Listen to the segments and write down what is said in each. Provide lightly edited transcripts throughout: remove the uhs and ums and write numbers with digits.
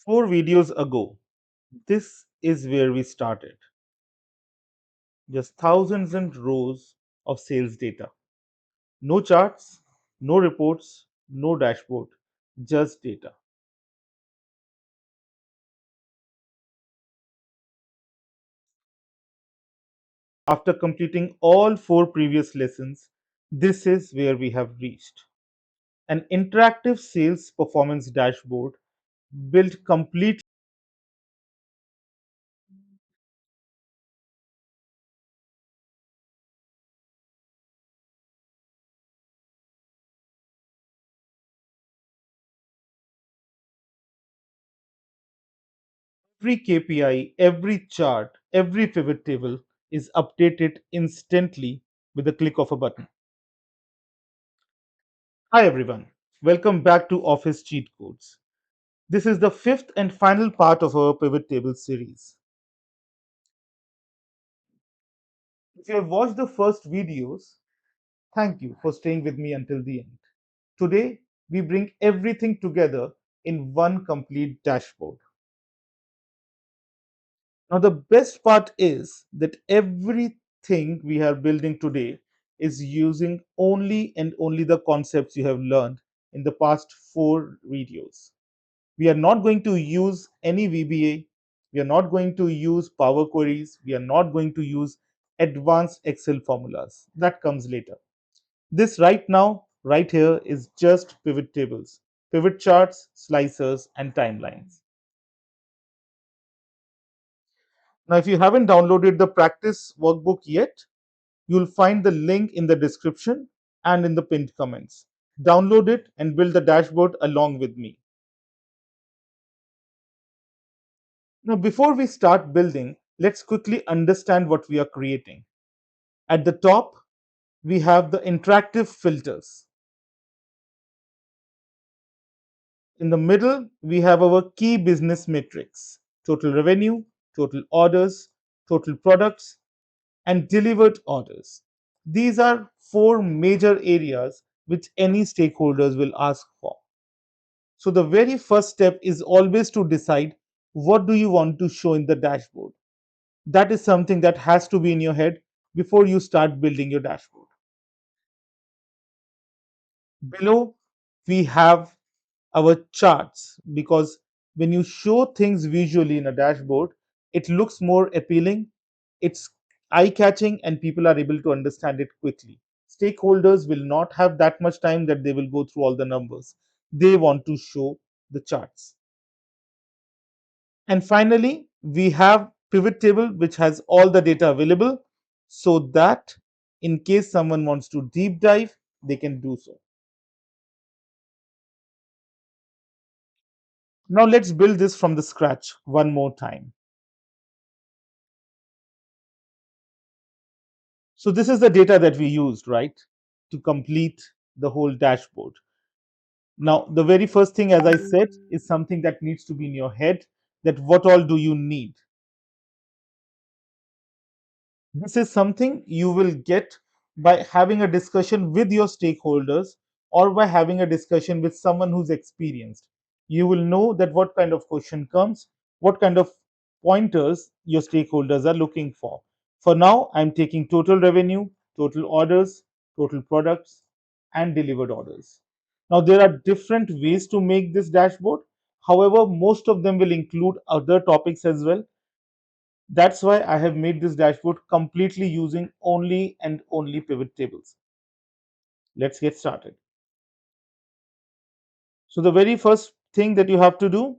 Four videos ago, this is where we started. Just thousands and rows of sales data. No charts, no reports, no dashboard, just data. After completing all four previous lessons, this is where we have reached. An interactive sales performance dashboard built completely. Every KPI, every chart, every pivot table is updated instantly with the click of a button. Hi everyone, welcome back to Office Cheat Codes. This is the fifth and final part of our pivot table series. If you have watched the first videos, thank you for staying with me until the end. Today, we bring everything together in one complete dashboard. Now, the best part is that everything we are building today is using only and only the concepts you have learned in the past four videos. We are not going to use any VBA. We are not going to use Power Queries. We are not going to use advanced Excel formulas. That comes later. This right now, right here, is just pivot tables, pivot charts, slicers, and timelines. Now, if you haven't downloaded the practice workbook yet, you'll find the link in the description and in the pinned comments. Download it and build the dashboard along with me. Now, before we start building, let's quickly understand what we are creating. At the top, we have the interactive filters. In the middle, we have our key business metrics: total revenue, total orders, total products, and delivered orders. These are four major areas which any stakeholders will ask for. So the very first step is always to decide what do you want to show in the dashboard. That is something that has to be in your head before you start building your dashboard. Below, we have our charts because when you show things visually in a dashboard, it looks more appealing, it's eye catching, and people are able to understand it quickly. Stakeholders will not have that much time that they will go through all the numbers. They want to show the charts. And finally, we have pivot table which has all the data available so that in case someone wants to deep dive, they can do so. Now let's build this from the scratch one more time. So this is the data that we used, right, to complete the whole dashboard. Now, the very first thing, as I said, is something that needs to be in your head, that what all do you need? This is something you will get by having a discussion with your stakeholders or by having a discussion with someone who's experienced. You will know that what kind of question comes, what kind of pointers your stakeholders are looking for. For now, I'm taking total revenue, total orders, total products, and delivered orders. Now, there are different ways to make this dashboard. However, most of them will include other topics as well. That's why I have made this dashboard completely using only and only pivot tables. Let's get started. So the very first thing that you have to do,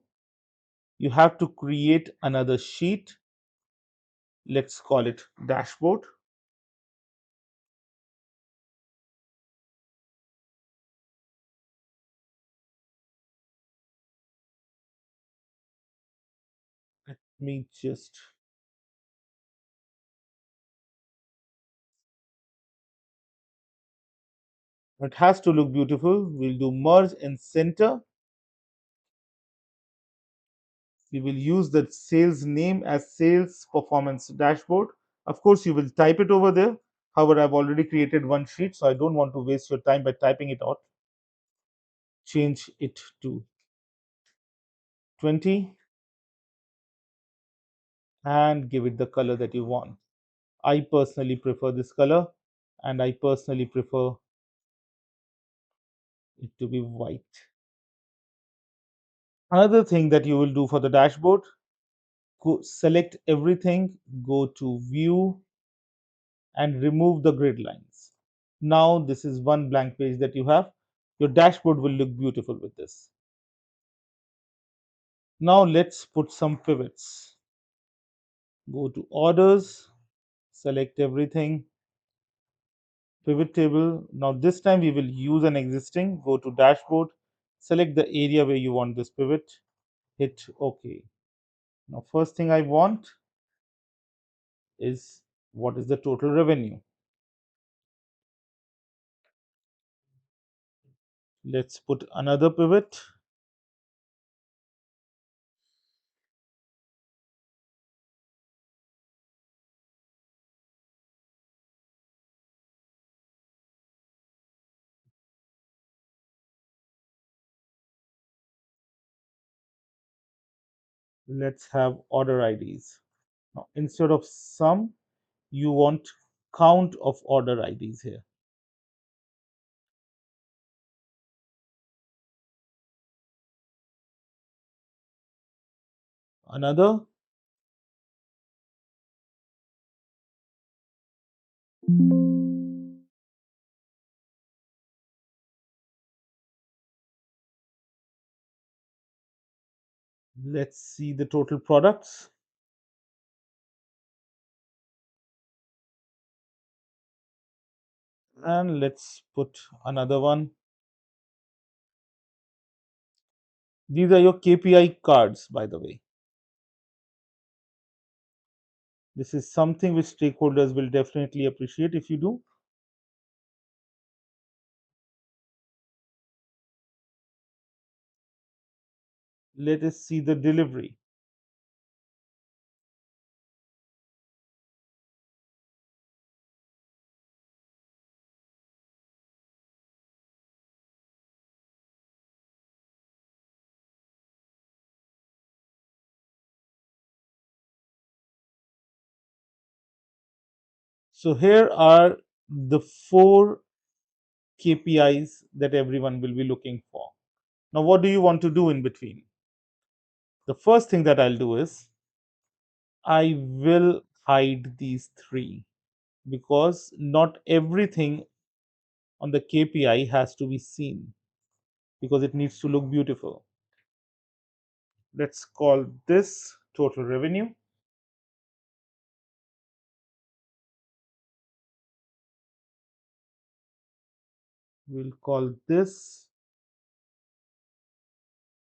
you have to create another sheet. Let's call it dashboard. Let me just, it has to look beautiful. We'll do merge and center. We will use the sales name as sales performance dashboard. Of course, you will type it over there. However, I've already created one sheet, so I don't want to waste your time by typing it out. Change it to 20, and give it the color that you want. I personally prefer this color, and I personally prefer it to be white. Another thing that you will do for the dashboard, go select everything, go to view, and remove the grid lines. Now this is one blank page that you have. Your dashboard will look beautiful with this. Now let's put some pivots. Go to orders, select everything, pivot table. Now this time we will use an existing. Go to dashboard, select the area where you want this pivot, hit OK. Now first thing I want is what is the total revenue. Let's put another pivot. Let's have order IDs. Now instead of sum, you want count of order IDs here. Another, let's see the total products. And let's put another one. These are your KPI cards, by the way. This is something which stakeholders will definitely appreciate if you do. Let us see the delivery. So here are the 4 KPIs that everyone will be looking for. Now, what do you want to do in between? The first thing that I'll do is I will hide these 3 because not everything on the KPI has to be seen because it needs to look beautiful. Let's call this total revenue. We'll call this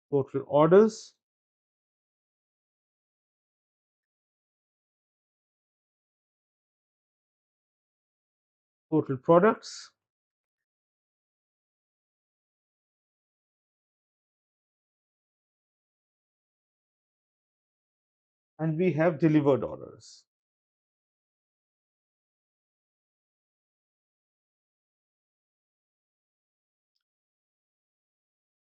total orders, total products, and we have delivered orders.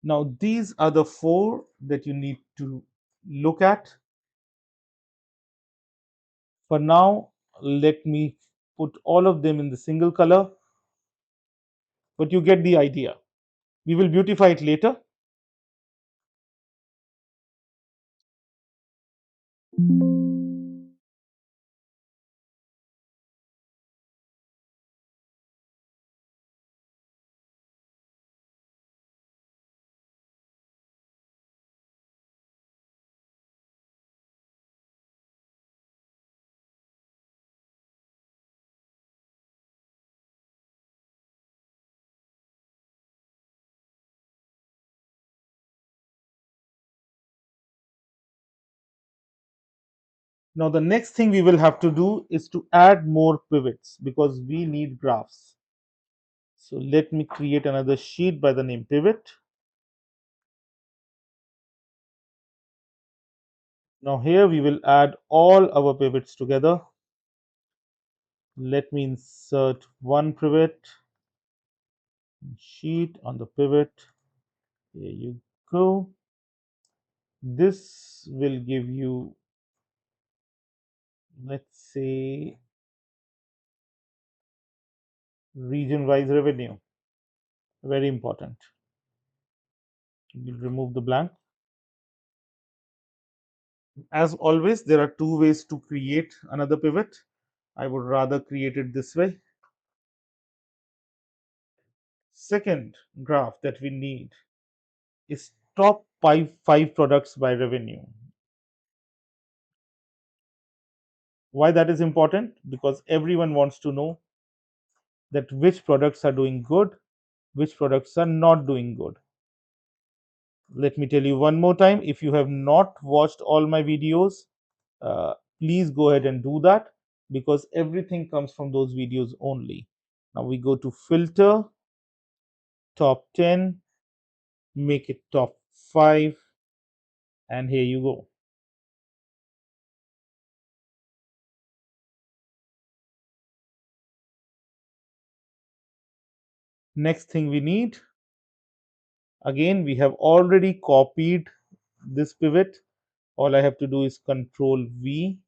Now, these are the 4 that you need to look at. For now, let me put all of them in the single color, but you get the idea. We will beautify it later. Now, the next thing we will have to do is to add more pivots because we need graphs. So let me create another sheet by the name pivot. Now here we will add all our pivots together. Let me insert one pivot sheet on the pivot. Here you go. This will give you, let's say, region wise revenue. Very important. We'll remove the blank. As always, there are two ways to create another pivot. I would rather create it this way. Second graph that we need is top five products by revenue. Why that is important? Because everyone wants to know that which products are doing good, which products are not doing good. Let me tell you one more time, if you have not watched all my videos, uh, please go ahead and do that, because everything comes from those videos only. Now we go to filter, top 10, make it top 5, and here you go. Next thing we need, again, we have already copied this pivot. All I have to do is Control V.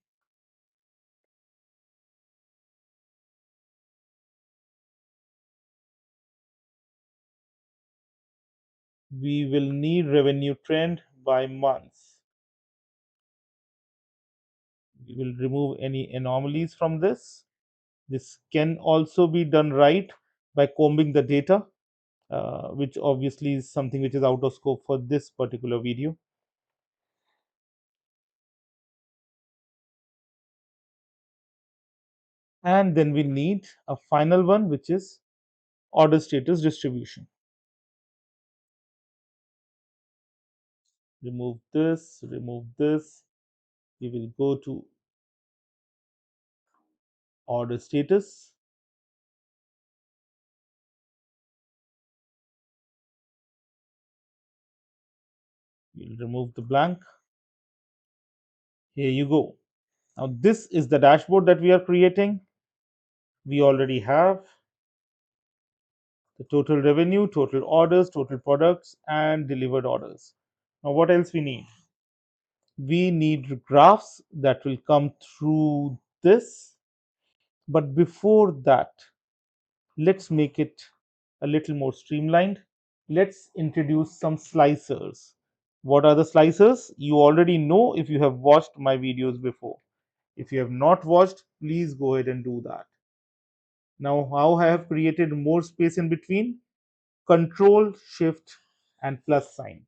We will need revenue trend by months. We will remove any anomalies from this. This can also be done right by combing the data, which obviously is something which is out of scope for this particular video. And then we need a final one, which is order status distribution. Remove this, remove this. We will go to order status. We'll remove the blank. Here you go. Now, this is the dashboard that we are creating. We already have the total revenue, total orders, total products, and delivered orders. Now, what else we need? We need graphs that will come through this. But before that, let's make it a little more streamlined. Let's introduce some slicers. What are the slicers? You already know if you have watched my videos before. If you have not watched, please go ahead and do that. Now, how I have created more space in between? Control, Shift, and plus sign.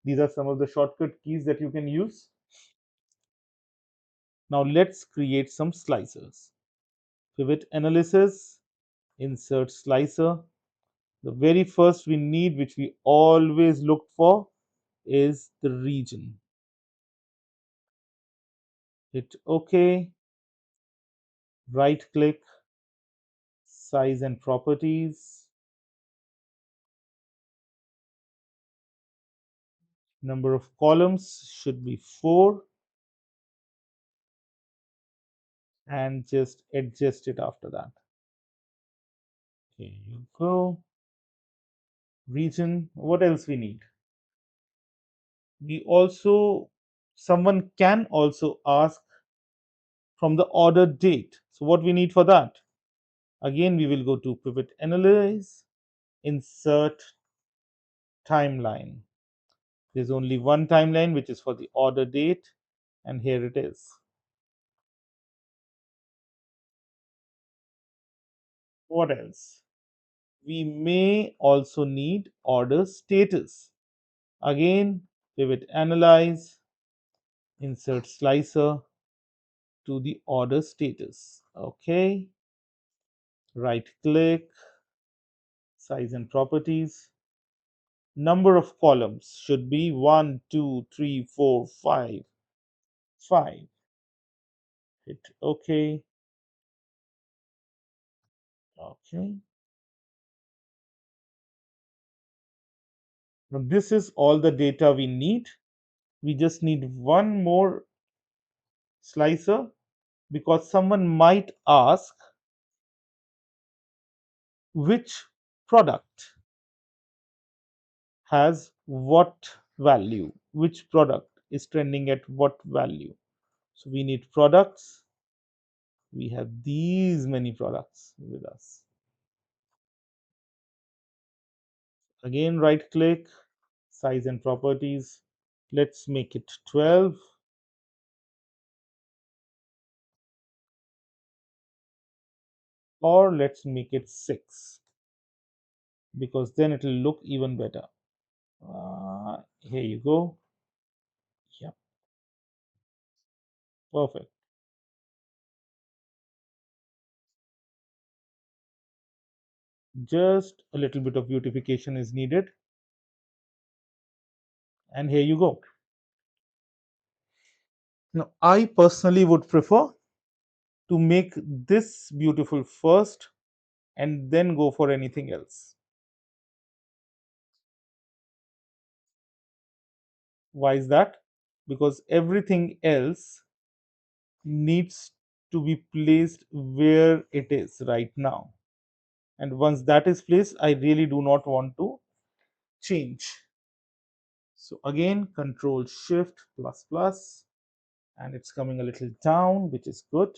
These are some of the shortcut keys that you can use. Now, let's create some slicers. Pivot analysis, insert slicer. The very first we need, which we always look for, is the region. Hit OK, right click, size and properties. Number of columns should be 4, and just adjust it after that. Here you go. Region. What else we need? We also, someone can also ask from the order date. So what we need for that? Again, we will go to pivot analyze, insert timeline. There's only one timeline, which is for the order date, and here it is. What else? We may also need order status. Again, pivot analyze, insert slicer to the order status. Okay, right click, size and properties. Number of columns should be 1, 2, 3, 4, 5. 5. Hit OK. Okay. Now, this is all the data we need. We just need one more slicer, because someone might ask which product has what value, which product is trending at what value. So we need products. We have these many products with us. Again, right click, size and properties. Let's make it 12, or let's make it 6, because then it will look even better. Here you go. Yeah, perfect. Just a little bit of beautification is needed. And here you go. Now, I personally would prefer to make this beautiful first and then go for anything else. Why is that? Because everything else needs to be placed where it is right now. And once that is placed, I really do not want to change. So again, Control Shift plus plus, and it's coming a little down, which is good.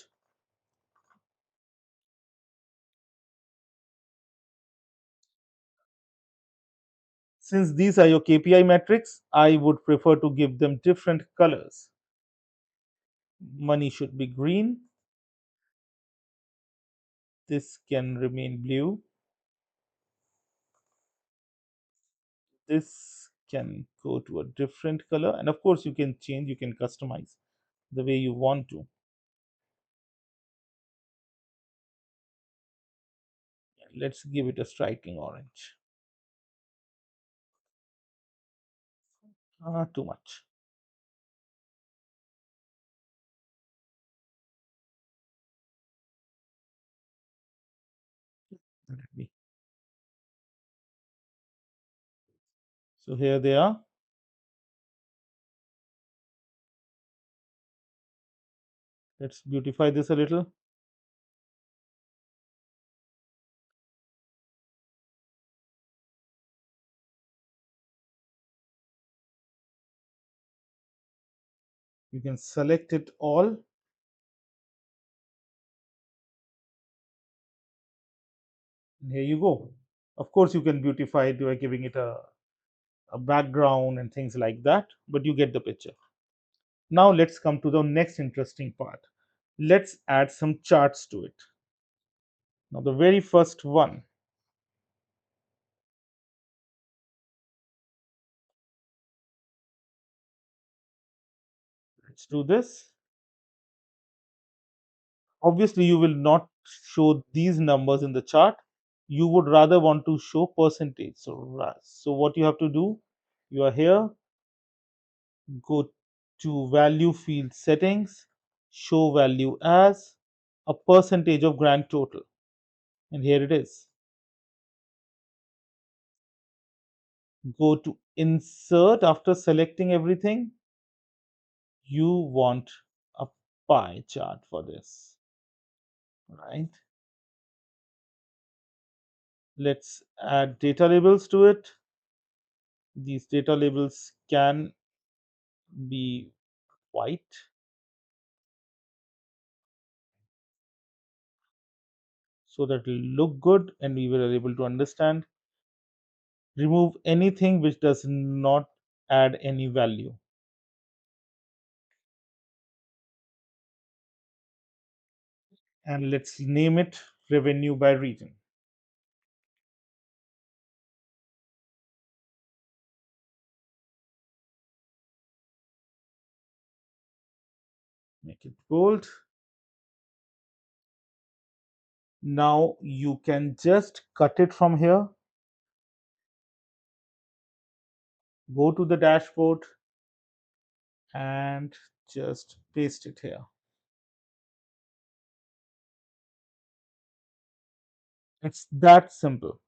Since these are your KPI metrics, I would prefer to give them different colors. Money should be green. This can remain blue. This can go to a different color. And of course, you can change, you can customize the way you want to. Let's give it a striking orange. Too much. Let it be. So here they are. Let's beautify this a little. You can select it all. And here you go. Of course, you can beautify it by giving it a background and things like that, but you get the picture. Now let's come to the next interesting part. Let's add some charts to it. Now the very first one, let's do this. Obviously, you will not show these numbers in the chart. You would rather want to show percentage. So what you have to do, you are here, go to value field settings, show value as a percentage of grand total. And here it is. Go to insert after selecting everything. You want a pie chart for this, right? Let's add data labels to it. These data labels can be white, so that it will look good and we were able to understand. Remove anything which does not add any value. And let's name it revenue by region. Make it bold. Now you can just cut it from here, go to the dashboard and just paste it here. It's that simple.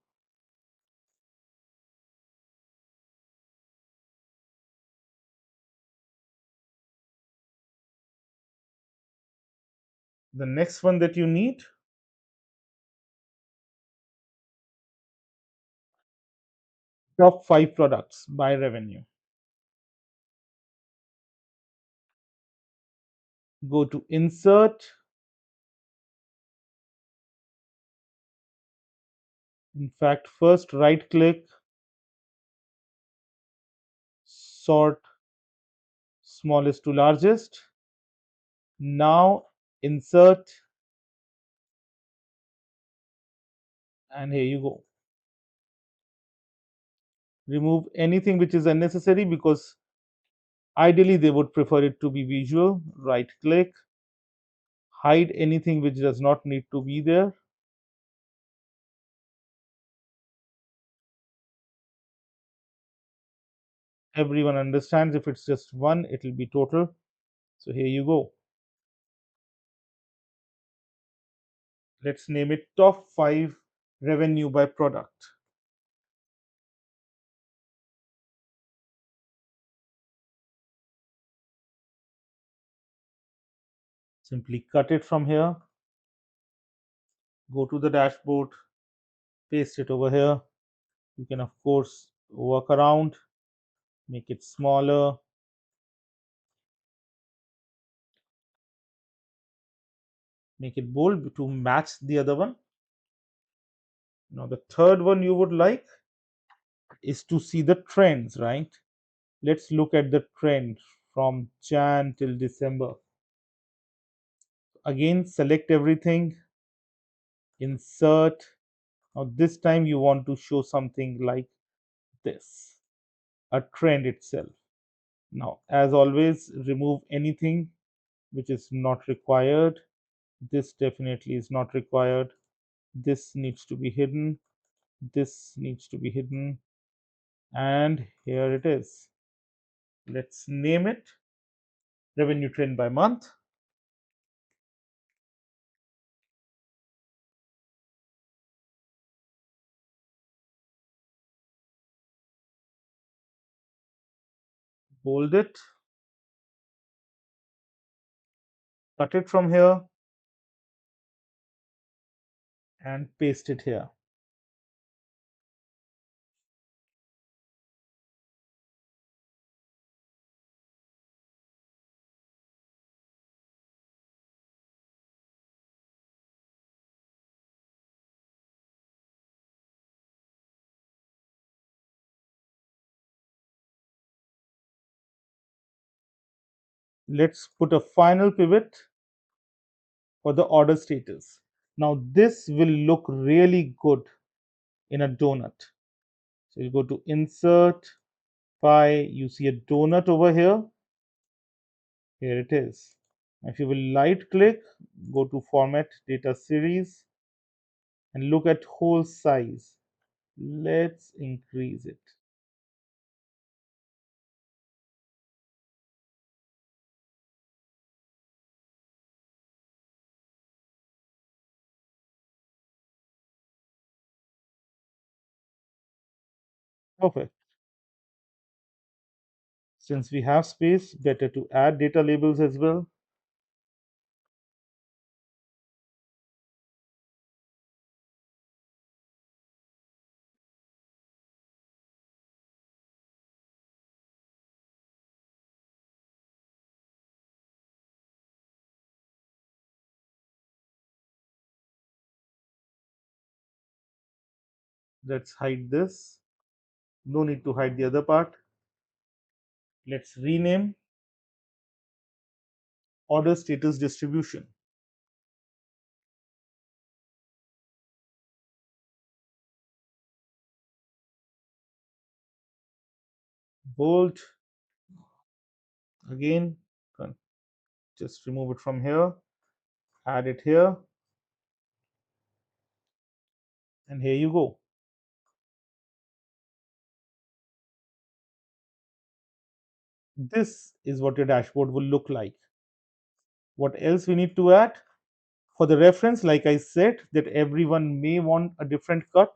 The next one that you need, top 5 products by revenue. Go to insert. In fact, first right click, sort smallest to largest. Now insert, and here you go. Remove anything which is unnecessary because ideally they would prefer it to be visual. Right click, hide anything which does not need to be there. Everyone understands if it's just one, it will be total. So here you go. Let's name it top 5 revenue by product. Simply cut it from here, go to the dashboard, paste it over here. You can, of course, work around, make it smaller, make it bold to match the other one. Now, the third one you would like is to see the trends, right? Let's look at the trend from Jan till December. Again, select everything, insert. Now, this time you want to show something like this, a trend itself. Now, as always, remove anything which is not required. This definitely is not required. This needs to be hidden. This needs to be hidden. And here it is. Let's name it revenue trend by month. Bold it, cut it from here, and paste it here. Let's put a final pivot for the order status. Now, this will look really good in a donut. So you go to insert, pie, you see a donut over here. Here it is. If you will right click, go to format data series and look at whole size. Let's increase it. Perfect. Since we have space, better to add data labels as well. Let's hide this. No need to hide the other part. Let's rename order status distribution. Bold. Again, just remove it from here, add it here, and here you go. This is what your dashboard will look like. What else we need to add? For the reference, like I said, that everyone may want a different cut,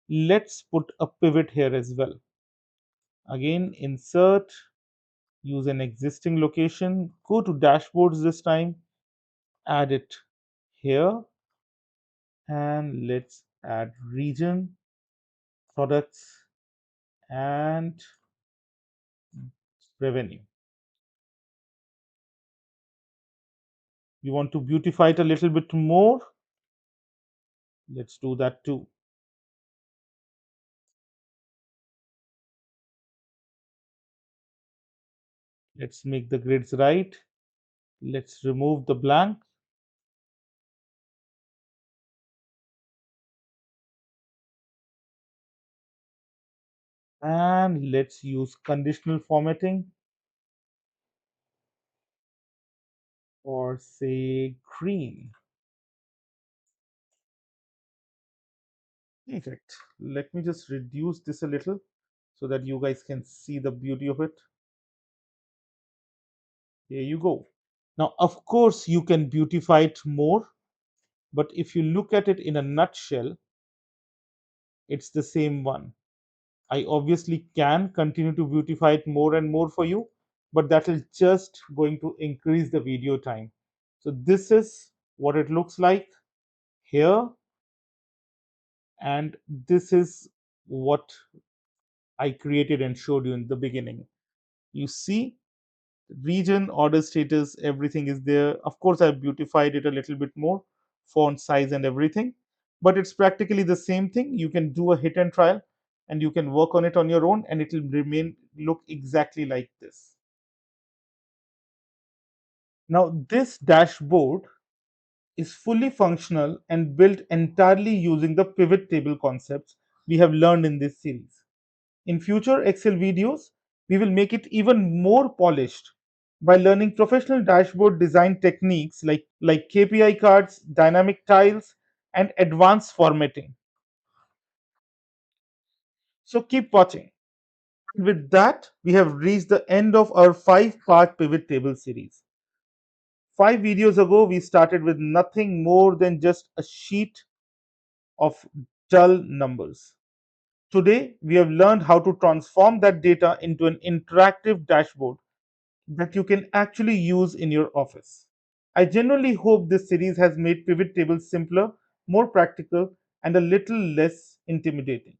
let's put a pivot here as well. Again, insert, use an existing location, go to dashboards this time, add it here, and let's add region, products, and revenue. You want to beautify it a little bit more? Let's do that too. Let's make the grids right. Let's remove the blank and let's use conditional formatting or say green. Perfect. Let me just reduce this a little so that you guys can see the beauty of it. Here you go. Now, of course, you can beautify it more, but if you look at it in a nutshell, it's the same one. I obviously can continue to beautify it more and more for you, but that is just going to increase the video time. So this is what it looks like here, and this is what I created and showed you in the beginning. You see, region, order status, everything is there. Of course, I've beautified it a little bit more, font size and everything, but it's practically the same thing. You can do a hit and trial and you can work on it on your own and it will remain look exactly like this. Now, this dashboard is fully functional and built entirely using the pivot table concepts we have learned in this series. In future Excel videos, we will make it even more polished by learning professional dashboard design techniques like KPI cards, dynamic tiles, and advanced formatting. So keep watching. With that, we have reached the end of our 5-part pivot table series. 5 videos ago, we started with nothing more than just a sheet of dull numbers. Today, we have learned how to transform that data into an interactive dashboard that you can actually use in your office. I genuinely hope this series has made pivot tables simpler, more practical, and a little less intimidating.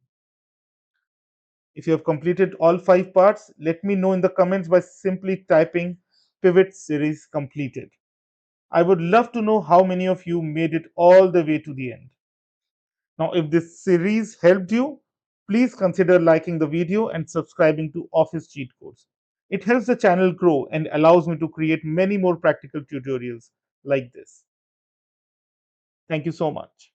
If you have completed all 5 parts, let me know in the comments by simply typing pivot series completed. I would love to know how many of you made it all the way to the end. Now, if this series helped you, please consider liking the video and subscribing to Office Cheat Codes. It helps the channel grow and allows me to create many more practical tutorials like this. Thank you so much.